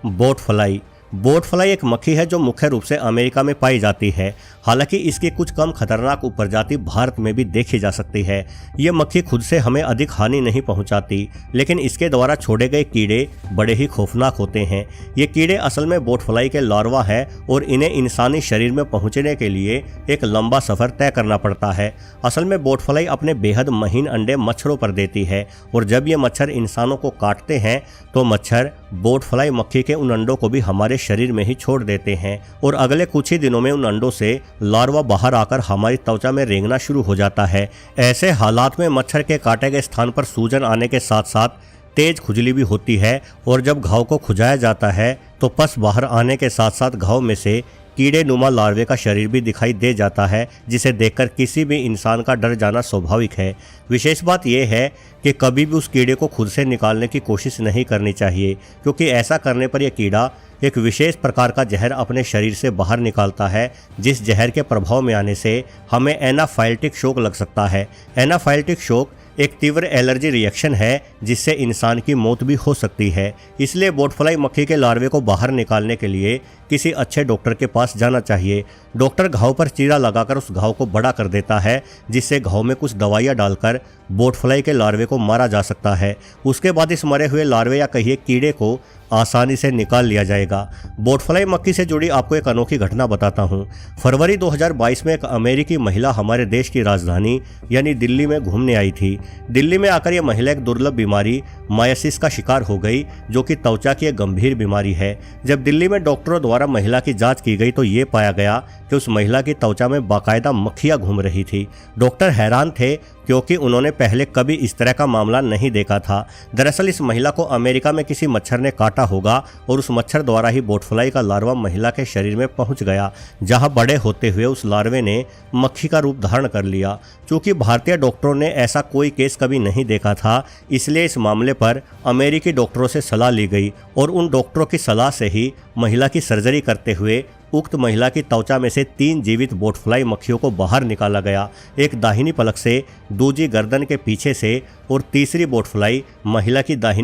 Boat fly. Boat fly एक मक्खी है जो मुख्य रूप से अमेरिका में पाई जाती है। हालांकि इसकी कुछ कम खतरनाक उपप्रजाति भारत में भी देखी जा सकती है। ये मक्खी खुद से हमें अधिक हानि नहीं पहुंचाती, लेकिन इसके द्वारा छोड़े गए कीड़े बड़े ही खौफनाक होते हैं। ये कीड़े असल में बोट फ्लाई के लार्वा है और इन्हें इंसानी शरीर में पहुंचने के लिए एक लंबा सफर तय करना पड़ता है। असल में बोट फ्लाई अपने बेहद महीन अंडे मच्छरों पर देती है और जब ये मच्छर इंसानों को काटते हैं तो मच्छर बोट फ्लाई मक्खी के उन अंडों को भी हमारे शरीर में ही छोड़ देते हैं और अगले कुछ ही दिनों में उन अंडों से लार्वा बाहर आकर हमारी त्वचा में रेंगना शुरू हो जाता है। ऐसे हालात में मच्छर के काटे गए स्थान पर सूजन आने के साथ साथ तेज खुजली भी होती है और जब घाव को खुजाया जाता है तो पस बाहर आने के साथ साथ घाव में से कीड़े नुमा लार्वे का शरीर भी दिखाई दे जाता है, जिसे देखकर किसी भी इंसान का डर जाना स्वाभाविक है। विशेष बात यह है कि कभी भी उस कीड़े को खुद से निकालने की कोशिश नहीं करनी चाहिए, क्योंकि ऐसा करने पर यह कीड़ा एक विशेष प्रकार का जहर अपने शरीर से बाहर निकालता है, जिस जहर के प्रभाव में आने से हमें एनाफाइलेटिक शॉक लग सकता है। एनाफाइलेटिक शॉक एक तीव्र एलर्जी रिएक्शन है जिससे इंसान की मौत भी हो सकती है। इसलिए बोट फ्लाई मक्खी के लार्वे को बाहर निकालने के लिए किसी अच्छे डॉक्टर के पास जाना चाहिए। डॉक्टर घाव पर चीरा लगाकर उस घाव को बड़ा कर देता है, जिससे घाव में कुछ दवाइयाँ डालकर बोट फ्लाई के लार्वे को मारा जा सकता है। उसके बाद इस मरे हुए लार्वे या कहिए कीड़े को आसानी से निकाल लिया जाएगा। बोट फ्लाई मक्खी से जुड़ी आपको एक अनोखी घटना बताता हूँ। फरवरी 2022 में एक अमेरिकी महिला हमारे देश की राजधानी यानी दिल्ली में घूमने आई थी। दिल्ली में आकर यह महिला एक दुर्लभ बीमारी मायासिस का शिकार हो गई, जो कि त्वचा की एक गंभीर बीमारी है। जब दिल्ली में डॉक्टरों द्वारा महिला की जांच की गई तो ये पाया गया कि उस महिला की त्वचा में बाकायदा मक्खियां घूम रही थी। डॉक्टर हैरान थे क्योंकि उन्होंने पहले कभी इस तरह का मामला नहीं देखा था। दरअसल इस महिला को अमेरिका में किसी मच्छर ने काटा होगा और उस मच्छर द्वारा ही बोट फ्लाई का लार्वा महिला के शरीर में पहुंच गया, जहां बड़े होते हुए उस लार्वे ने मक्खी का रूप धारण कर लिया। चूंकि भारतीय डॉक्टरों ने ऐसा कोई केस कभी नहीं देखा था, इसलिए इस मामले पर अमेरिकी डॉक्टरों से सलाह ली गई और उन डॉक्टरों की सलाह से ही महिला की सर्जरी करते हुए उक्त महिला की त्वचा में से 3 जीवित बोट फ्लाई मक्खियों को बाहर निकाला गया। एक दाहिनी पलक से, दूसरी गर्दन के पीछे से और तीसरी बोट फ्लाई महिला की दाहिनी